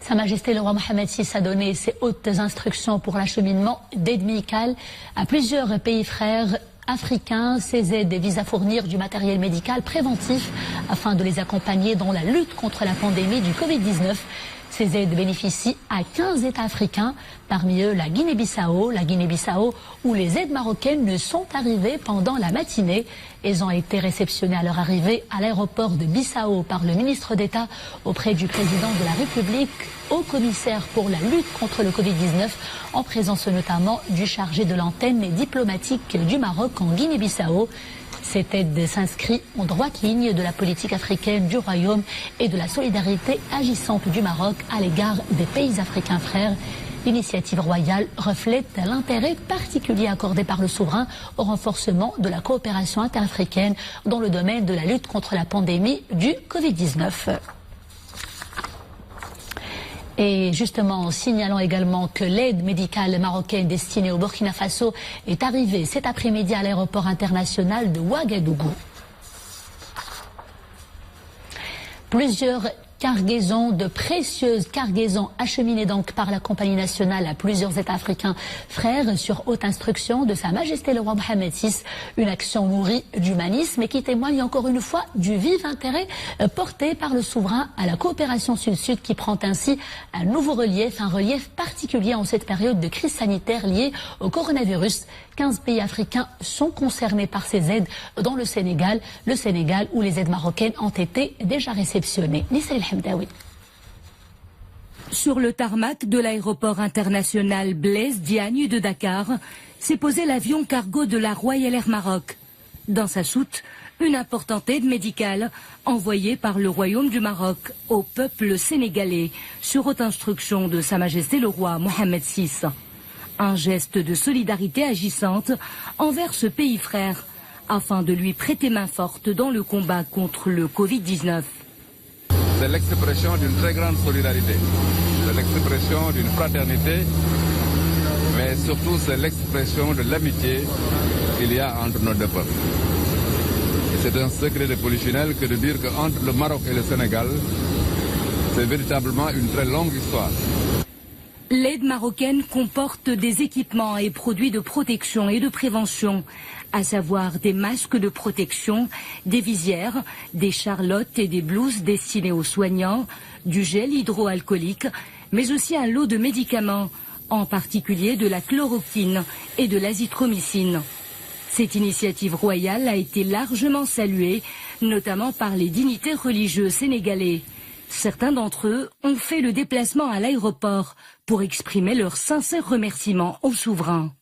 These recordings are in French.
Sa Majesté le roi Mohamed VI a donné ses hautes instructions pour l'acheminement d'aide médicale à plusieurs pays frères africains. Ces aides visent à fournir du matériel médical préventif afin de les accompagner dans la lutte contre la pandémie du Covid-19. Ces aides bénéficient à 15 États africains, parmi eux la Guinée-Bissau, où les aides marocaines ne sont arrivées pendant la matinée. Elles ont été réceptionnées à leur arrivée à l'aéroport de Bissau par le ministre d'État auprès du président de la République, haut commissaire pour la lutte contre le Covid-19, en présence notamment du chargé de l'antenne diplomatique du Maroc en Guinée-Bissau. Cette aide s'inscrit en droite ligne de la politique africaine du Royaume et de la solidarité agissante du Maroc à l'égard des pays africains frères. L'initiative royale reflète l'intérêt particulier accordé par le souverain au renforcement de la coopération interafricaine dans le domaine de la lutte contre la pandémie du Covid-19. Et justement, signalons également que l'aide médicale marocaine destinée au Burkina Faso est arrivée cet après-midi à l'aéroport international de Ouagadougou. Plusieurs de précieuses cargaisons acheminées donc par la compagnie nationale à plusieurs États africains frères sur haute instruction de Sa Majesté le roi Mohamed VI. Une action nourrie d'humanisme et qui témoigne encore une fois du vif intérêt porté par le souverain à la coopération sud-sud qui prend ainsi un nouveau relief, un relief particulier en cette période de crise sanitaire liée au coronavirus. 15 pays africains sont concernés par ces aides, dont le Sénégal où les aides marocaines ont été déjà réceptionnées. Sur le tarmac de l'aéroport international Blaise Diagne de Dakar, s'est posé l'avion cargo de la Royal Air Maroc. Dans sa soute, une importante aide médicale envoyée par le Royaume du Maroc au peuple sénégalais sur haute instruction de Sa Majesté le roi Mohamed VI. Un geste de solidarité agissante envers ce pays frère afin de lui prêter main forte dans le combat contre le Covid-19. C'est l'expression d'une très grande solidarité, c'est l'expression d'une fraternité, mais surtout c'est l'expression de l'amitié qu'il y a entre nos deux peuples. C'est un secret de polichinelle que de dire qu'entre le Maroc et le Sénégal, c'est véritablement une très longue histoire. L'aide marocaine comporte des équipements et produits de protection et de prévention, à savoir des masques de protection, des visières, des charlottes et des blouses destinées aux soignants, du gel hydroalcoolique, mais aussi un lot de médicaments, en particulier de la chloroquine et de l'azithromycine. Cette initiative royale a été largement saluée, notamment par les dignitaires religieux sénégalais. Certains d'entre eux ont fait le déplacement à l'aéroport pour exprimer leur sincère remerciement au souverain.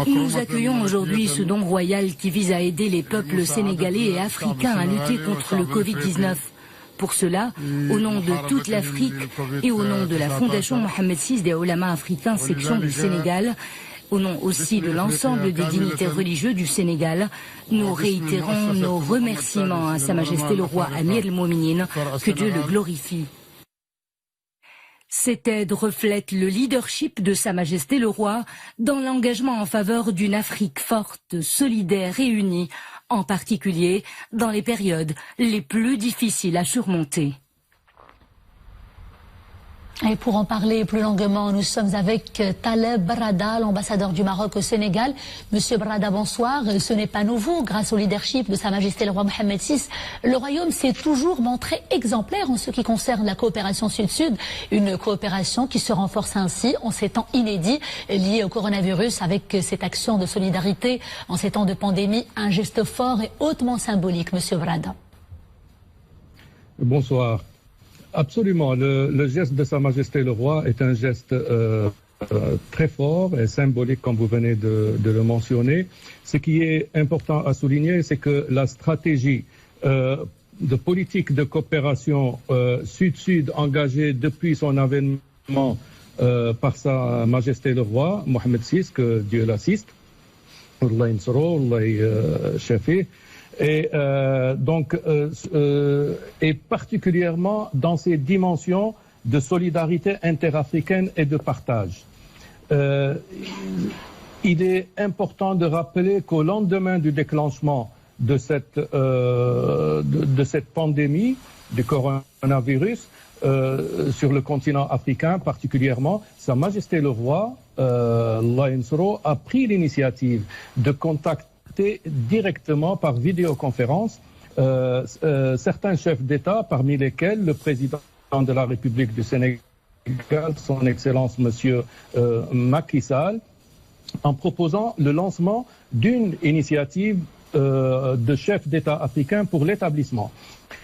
Nous accueillons aujourd'hui ce don royal qui vise à aider les peuples sénégalais et africains à lutter contre le Covid-19. Pour cela, au nom de toute l'Afrique et au nom de la Fondation Mohamed VI des Ulama africains section du Sénégal, au nom aussi de l'ensemble des dignitaires religieux du Sénégal, nous réitérons nos remerciements à Sa Majesté le roi Amir el-Mouminin, que Dieu le glorifie. Cette aide reflète le leadership de Sa Majesté le roi dans l'engagement en faveur d'une Afrique forte, solidaire et unie, en particulier dans les périodes les plus difficiles à surmonter. Et pour en parler plus longuement, nous sommes avec Taleb Barada, l'ambassadeur du Maroc au Sénégal. Monsieur Barada, bonsoir. Ce n'est pas nouveau. Grâce au leadership de Sa Majesté le roi Mohamed VI, le Royaume s'est toujours montré exemplaire en ce qui concerne la coopération sud-sud. Une coopération qui se renforce ainsi en ces temps inédits liés au coronavirus avec cette action de solidarité en ces temps de pandémie. Un geste fort et hautement symbolique, Monsieur Barada. Bonsoir. Absolument. Le geste de Sa Majesté le Roi est un geste très fort et symbolique, comme vous venez de le mentionner. Ce qui est important à souligner, c'est que la stratégie de politique de coopération sud-sud engagée depuis son avènement par Sa Majesté le Roi, Mohamed VI, que Dieu l'assiste, Allah insoro, Allah shafi, et et particulièrement dans ces dimensions de solidarité interafricaine et de partage. Il est important de rappeler qu'au lendemain du déclenchement de cette pandémie, du coronavirus sur le continent africain particulièrement, Sa Majesté le Roi, Allah Yansuro, a pris l'initiative de contacter directement par vidéoconférence certains chefs d'État, parmi lesquels le président de la République du Sénégal, son Excellence Monsieur Macky Sall, en proposant le lancement d'une initiative de chefs d'État africains pour l'établissement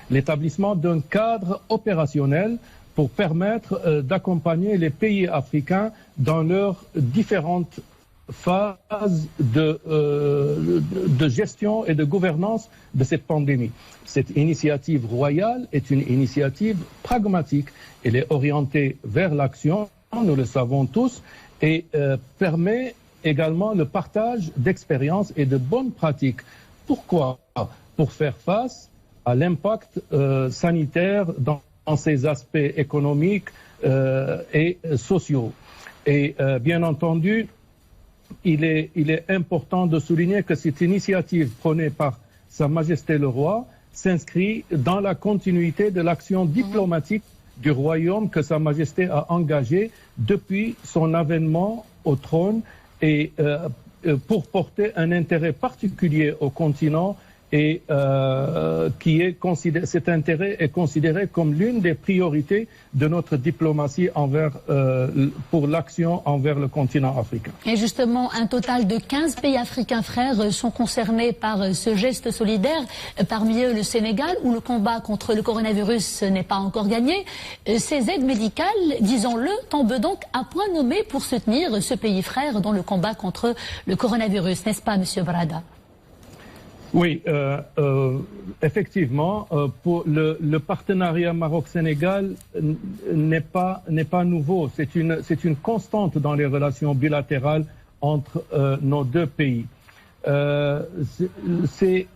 d'un cadre opérationnel pour permettre d'accompagner les pays africains dans leurs différentes phases de gestion et de gouvernance de cette pandémie. Cette initiative royale est une initiative pragmatique. Elle est orientée vers l'action, nous le savons tous, et permet également le partage d'expériences et de bonnes pratiques. Pourquoi? Pour faire face à l'impact sanitaire dans ses aspects économiques et sociaux. Et bien entendu, il est important de souligner que cette initiative prônée par Sa Majesté le Roi s'inscrit dans la continuité de l'action diplomatique du royaume que Sa Majesté a engagée depuis son avènement au trône et pour porter un intérêt particulier au continent et cet intérêt est considéré comme l'une des priorités de notre diplomatie pour l'action envers le continent africain. Et justement, un total de 15 pays africains frères sont concernés par ce geste solidaire, parmi eux le Sénégal, où le combat contre le coronavirus n'est pas encore gagné. Ces aides médicales, disons-le, tombent donc à point nommé pour soutenir ce pays frère dans le combat contre le coronavirus, n'est-ce pas, Monsieur Brada? Oui, effectivement, pour le partenariat Maroc-Sénégal n'est pas nouveau. C'est une constante dans les relations bilatérales entre nos deux pays. C'est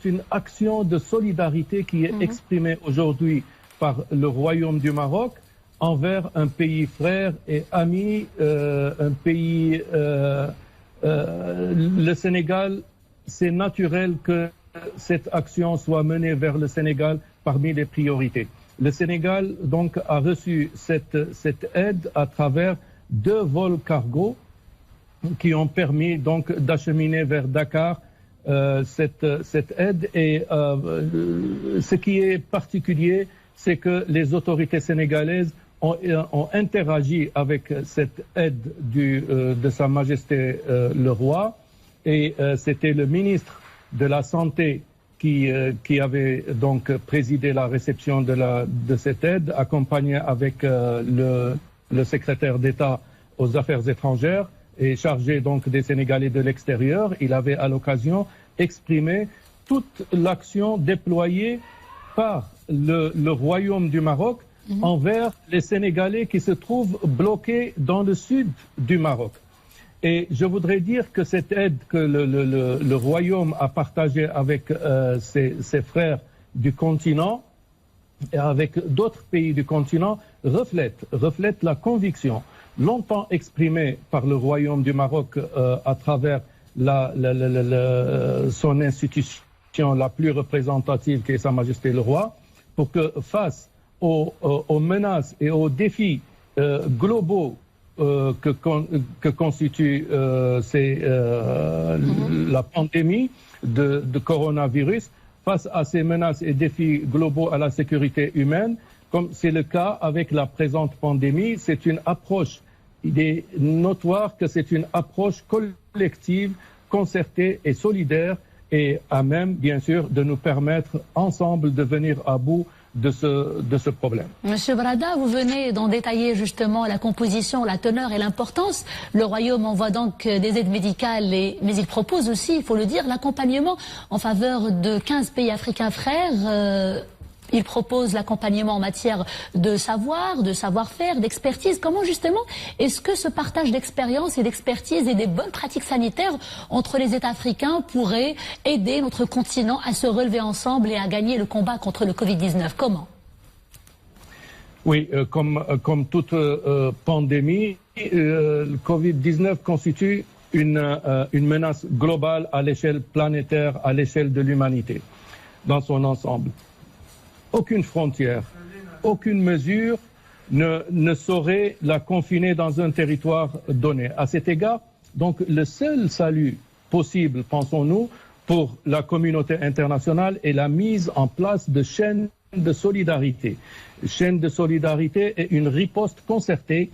une action de solidarité qui est exprimée aujourd'hui par le Royaume du Maroc envers un pays frère et ami, un pays, le Sénégal. C'est naturel que cette action soit menée vers le Sénégal parmi les priorités. Le Sénégal, donc, a reçu cette aide à travers 2 vols cargo qui ont permis, donc, d'acheminer vers Dakar cette aide. Et ce qui est particulier, c'est que les autorités sénégalaises ont interagi avec cette aide de Sa Majesté le Roi. Et c'était le ministre de la Santé qui avait donc présidé la réception de cette aide, accompagné avec le secrétaire d'État aux Affaires étrangères et chargé donc des Sénégalais de l'extérieur. Il avait à l'occasion exprimé toute l'action déployée par le Royaume du Maroc envers les Sénégalais qui se trouvent bloqués dans le sud du Maroc. Et je voudrais dire que cette aide que le Royaume a partagée avec ses frères du continent et avec d'autres pays du continent reflète la conviction longtemps exprimée par le Royaume du Maroc à travers son institution la plus représentative qui est Sa Majesté le Roi, pour que face aux menaces et aux défis globaux que constitue la pandémie de coronavirus, face à ces menaces et défis globaux à la sécurité humaine, comme c'est le cas avec la présente pandémie, c'est une approche, il est notoire que c'est une approche collective, concertée et solidaire et à même, bien sûr, de nous permettre ensemble de venir à bout de ce problème. Monsieur Brada, vous venez d'en détailler justement la composition, la teneur et l'importance. Le Royaume envoie donc des aides médicales, mais il propose aussi, il faut le dire, l'accompagnement en faveur de 15 pays africains frères. Il propose l'accompagnement en matière de savoir, de savoir-faire, d'expertise. Comment justement est-ce que ce partage d'expérience et d'expertise et des bonnes pratiques sanitaires entre les États africains pourrait aider notre continent à se relever ensemble et à gagner le combat contre le Covid-19? Comment? Oui, comme toute pandémie, le Covid-19 constitue une menace globale à l'échelle planétaire, à l'échelle de l'humanité, dans son ensemble. aucune frontière, aucune mesure ne saurait la confiner dans un territoire donné. À cet égard, donc, le seul salut possible, pensons-nous, pour la communauté internationale est la mise en place de chaînes de solidarité. Chaînes de solidarité et une riposte concertée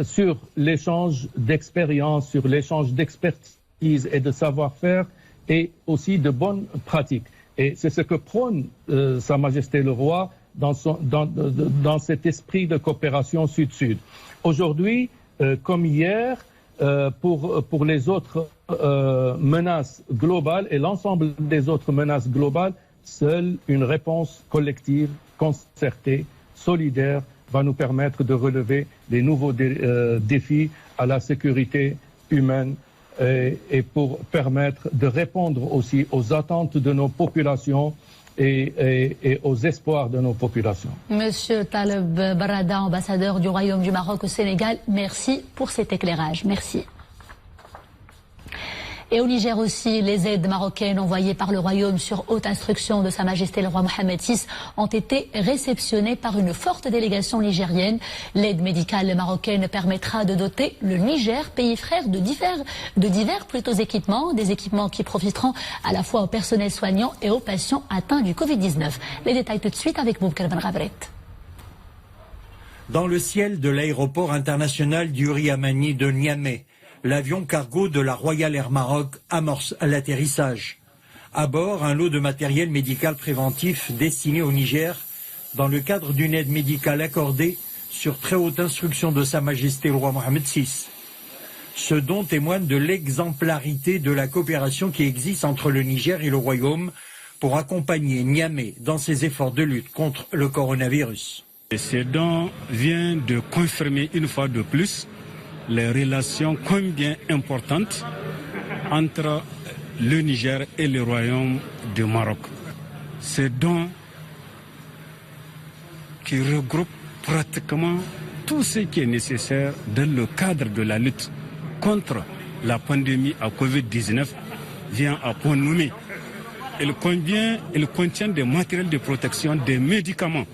sur l'échange d'expériences, sur l'échange d'expertise et de savoir-faire et aussi de bonnes pratiques. Et c'est ce que prône Sa Majesté le Roi dans cet esprit de coopération sud-sud. Aujourd'hui, comme hier, pour les autres menaces globales et l'ensemble des autres menaces globales, seule une réponse collective, concertée, solidaire va nous permettre de relever les nouveaux défis à la sécurité humaine et pour permettre de répondre aussi aux attentes de nos populations et aux espoirs de nos populations. Monsieur Taleb Barada, ambassadeur du Royaume du Maroc au Sénégal, merci pour cet éclairage. Merci. Et au Niger aussi, les aides marocaines envoyées par le Royaume sur haute instruction de Sa Majesté le Roi Mohamed VI ont été réceptionnées par une forte délégation nigérienne. L'aide médicale marocaine permettra de doter le Niger, pays frère, de divers équipements, des équipements qui profiteront à la fois au personnel soignant et aux patients atteints du Covid-19. Les détails tout de suite avec Boubkar Ben Ghabret. Dans le ciel de l'aéroport international d'Uri Amani de Niamey, l'avion cargo de la Royal Air Maroc amorce l'atterrissage. À bord, un lot de matériel médical préventif destiné au Niger dans le cadre d'une aide médicale accordée sur très haute instruction de Sa Majesté le Roi Mohamed VI. Ce don témoigne de l'exemplarité de la coopération qui existe entre le Niger et le Royaume pour accompagner Niamey dans ses efforts de lutte contre le coronavirus. Ce don vient de confirmer une fois de plus les relations combien importantes entre le Niger et le Royaume du Maroc. Ce don qui regroupe pratiquement tout ce qui est nécessaire dans le cadre de la lutte contre la pandémie à Covid-19 vient à point nommé. Il contient des matériels de protection, des médicaments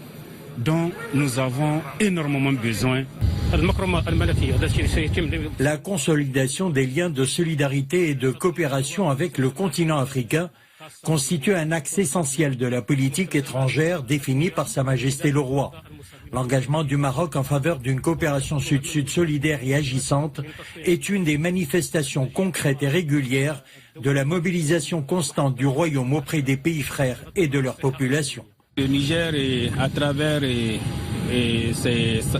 dont nous avons énormément besoin. La consolidation des liens de solidarité et de coopération avec le continent africain constitue un axe essentiel de la politique étrangère définie par Sa Majesté le Roi. L'engagement du Maroc en faveur d'une coopération sud-sud solidaire et agissante est une des manifestations concrètes et régulières de la mobilisation constante du Royaume auprès des pays frères et de leur population. Le Niger, à travers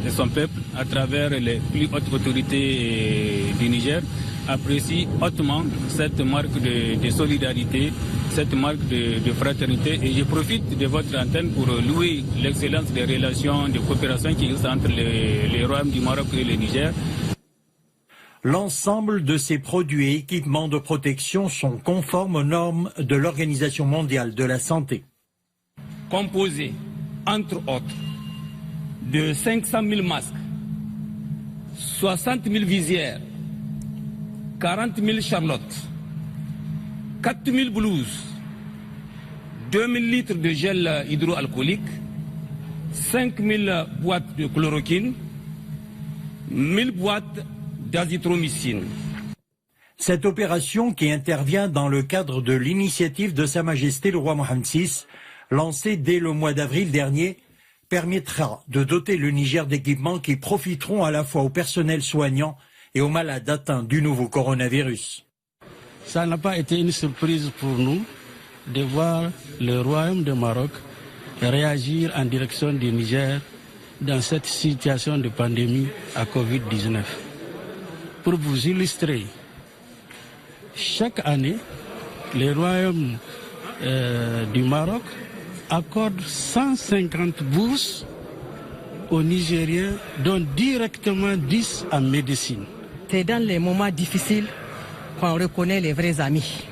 son peuple, à travers les plus hautes autorités du Niger, apprécie hautement cette marque de solidarité, cette marque de fraternité. Et je profite de votre antenne pour louer l'excellence des relations de coopération qui existent entre les Royaumes du Maroc et le Niger. L'ensemble de ces produits et équipements de protection sont conformes aux normes de l'Organisation mondiale de la santé. Composé, entre autres, de 500 000 masques, 60 000 visières, 40 000 charlottes, 4 000 blouses, 2 000 litres de gel hydroalcoolique, 5 000 boîtes de chloroquine, 1 000 boîtes d'azithromycine. Cette opération, qui intervient dans le cadre de l'initiative de Sa Majesté le Roi Mohamed VI, lancée dès le mois d'avril dernier, permettra de doter le Niger d'équipements qui profiteront à la fois au personnel soignant et aux malades atteints du nouveau coronavirus. Ça n'a pas été une surprise pour nous de voir le Royaume du Maroc réagir en direction du Niger dans cette situation de pandémie à Covid-19. Pour vous illustrer, chaque année, le Royaume du Maroc accorde 150 bourses aux Nigériens, dont directement 10 en médecine. C'est dans les moments difficiles qu'on reconnaît les vrais amis.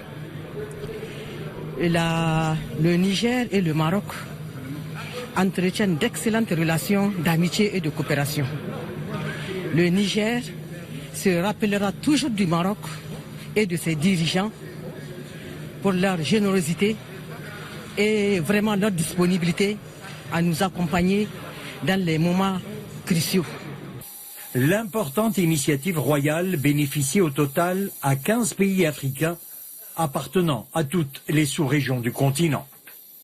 Le Niger et le Maroc entretiennent d'excellentes relations d'amitié et de coopération. Le Niger se rappellera toujours du Maroc et de ses dirigeants pour leur générosité et vraiment leur disponibilité à nous accompagner dans les moments cruciaux. L'importante initiative royale bénéficie au total à 15 pays africains appartenant à toutes les sous-régions du continent.